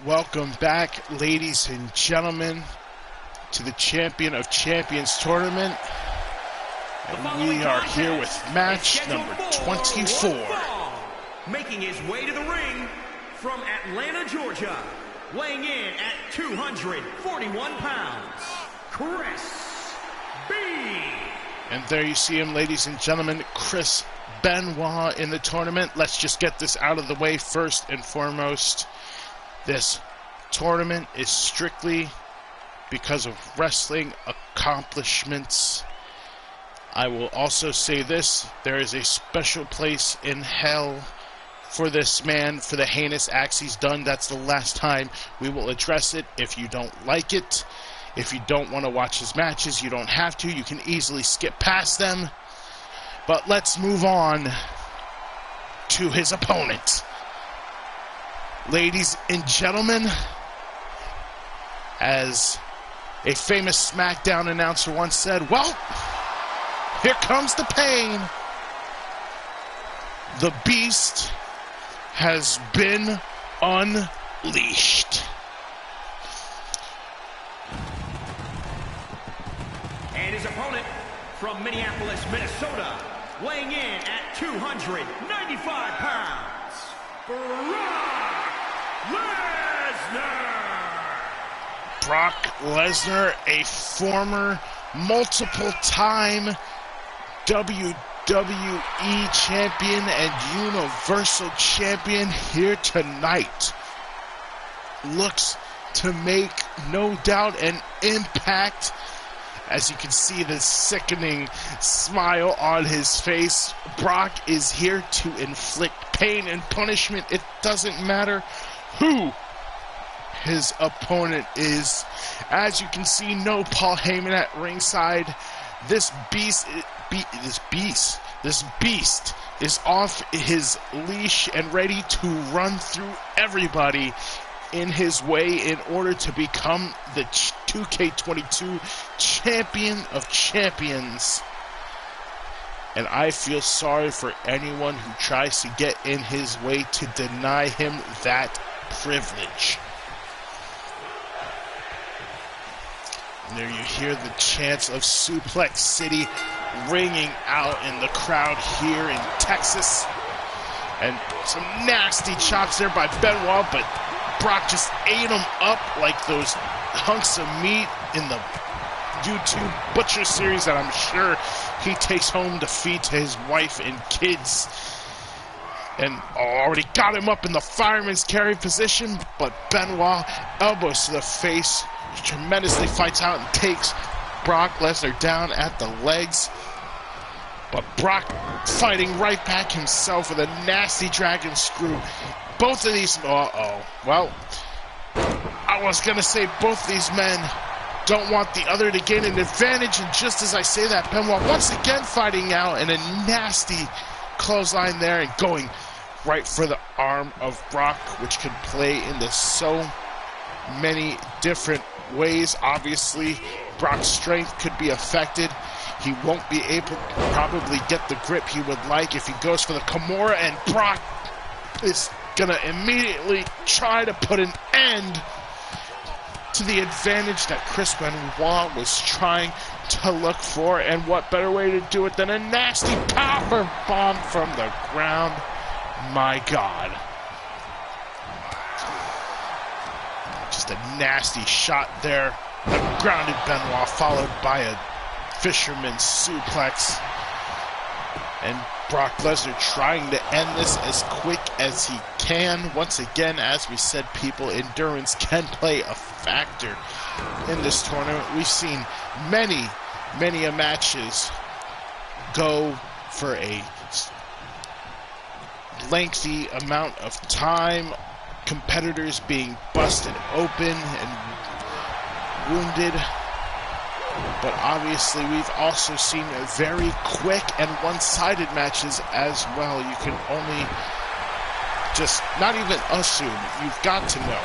Welcome back, ladies and gentlemen, to the Champion of Champions tournament. And we are here with match number 24. Making his way to the ring from Atlanta, Georgia, weighing in at 241 pounds, Chris B. And there you see him, ladies and gentlemen, Chris Benoit in the tournament. Let's just get this out of the way first and foremost. This tournament is strictly because of wrestling accomplishments. I will also say this, there is a special place in hell for this man, for the heinous acts he's done. That's the last time we will address it. If you don't like it, if you don't want to watch his matches, you don't have to. You can easily skip past them. But let's move on to his opponent. Ladies and gentlemen, as a famous SmackDown announcer once said, well, here comes the pain. The beast has been unleashed. And his opponent from Minneapolis, Minnesota, weighing in at 295 pounds, Brock Lesnar. Brock Lesnar, a former multiple-time WWE champion and Universal champion, here tonight, looks to make, no doubt, an impact. As you can see, the sickening smile on his face. Brock is here to inflict pain and punishment. It doesn't matter who his opponent is. As you can see, no Paul Heyman at ringside. This beast is off his leash and ready to run through everybody in his way in order to become the 2K22 Champion of Champions. And I feel sorry for anyone who tries to get in his way to deny him that privilege. And there you hear the chants of Suplex City ringing out in the crowd here in Texas. And some nasty chops there by Benoit, but Brock just ate him up like those hunks of meat in the YouTube Butcher series that I'm sure he takes home to feed to his wife and kids. And already got him up in the fireman's carry position, but Benoit, elbows to the face, tremendously fights out and takes Brock Lesnar down at the legs. But Brock fighting right back himself with a nasty dragon screw. Both of these, well, I was going to say both these men don't want the other to gain an advantage, and just as I say that, Benoit once again fighting out in a nasty clothesline there and going right for the arm of Brock, which could play into so many different ways. Obviously, Brock's strength could be affected. He won't be able to probably get the grip he would like if he goes for the Kimura, and Brock is gonna immediately try to put an end to the advantage that Chris Benoit was trying to look for. And what better way to do it than a nasty power bomb from the ground? My God. Just a nasty shot there. A grounded Benoit followed by a fisherman's suplex. And Brock Lesnar trying to end this as quick as he can. Once again, as we said, people, endurance can play a factor in this tournament. We've seen many matches go for a lengthy amount of time, competitors being busted open and wounded. But obviously, we've also seen very quick and one-sided matches as well. You can only just not even assume. You've got to know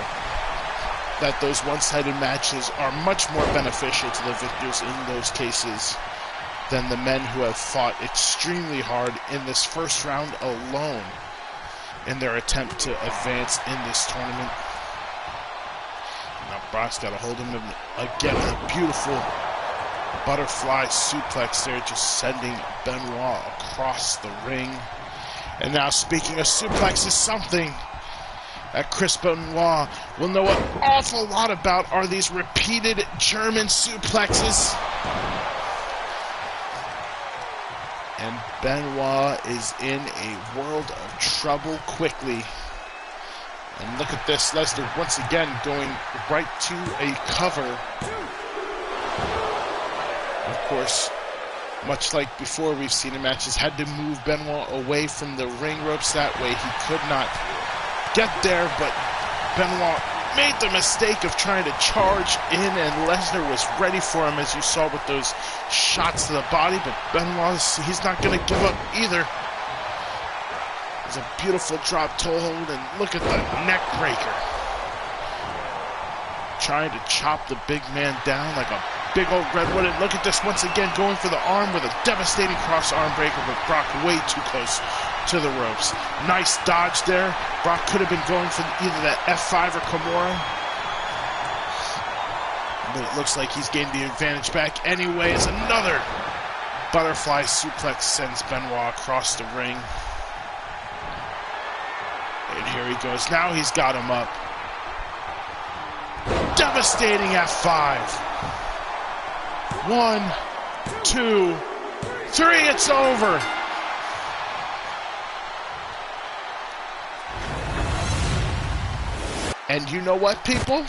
that those one-sided matches are much more beneficial to the victors in those cases than the men who have fought extremely hard in this first round alone in their attempt to advance in this tournament. Brock's got a hold of him again. A beautiful butterfly suplex there, just sending Benoit across the ring. And now, speaking of suplexes, something that Chris Benoit will know an awful lot about are these repeated German suplexes. And Benoit is in a world of trouble quickly. And look at this, Lesnar once again going right to a cover. Of course, much like before we've seen in matches, had to move Benoit away from the ring ropes. That way he could not get there, but Benoit made the mistake of trying to charge in, and Lesnar was ready for him, as you saw with those shots to the body, but Benoit, he's not going to give up either. It's a beautiful drop toe hold, and look at the neck breaker. Trying to chop the big man down like a big old redwood, and look at this once again, going for the arm with a devastating cross arm breaker, but Brock way too close to the ropes. Nice dodge there. Brock could have been going for either that F5 or Kimura, but it looks like he's gained the advantage back anyway, as another butterfly suplex sends Benoit across the ring. And here he goes. Now he's got him up. Devastating F5. 1, 2, 3, it's over. And you know what, people?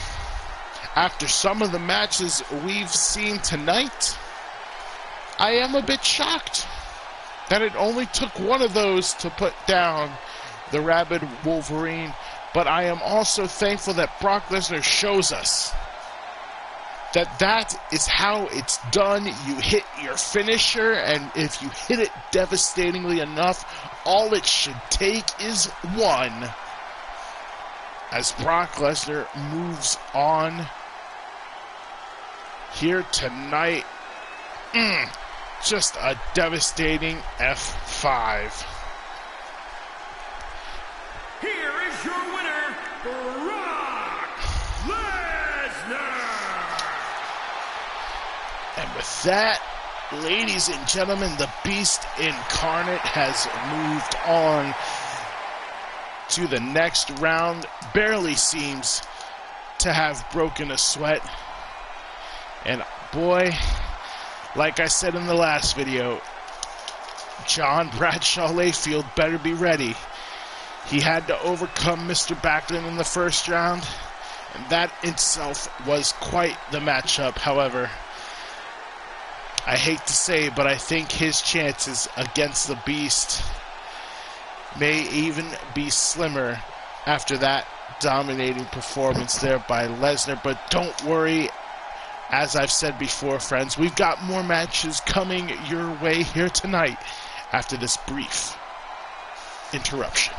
After some of the matches we've seen tonight, I am a bit shocked that it only took one of those to put down the rabid Wolverine. But I am also thankful that Brock Lesnar shows us that that is how it's done. You hit your finisher, and if you hit it devastatingly enough, all it should take is one. As Brock Lesnar moves on here tonight, just a devastating F5. Here is your winner, Brock Lesnar. And with that, ladies and gentlemen, the Beast Incarnate has moved on to the next round. Barely seems to have broken a sweat. And boy, like I said in the last video, John Bradshaw Layfield better be ready. He had to overcome Mr. Backlund in the first round, and that itself was quite the matchup. However, I hate to say, but I think his chances against the Beast may even be slimmer after that dominating performance there by Lesnar. But don't worry, as I've said before, friends, we've got more matches coming your way here tonight after this brief interruption.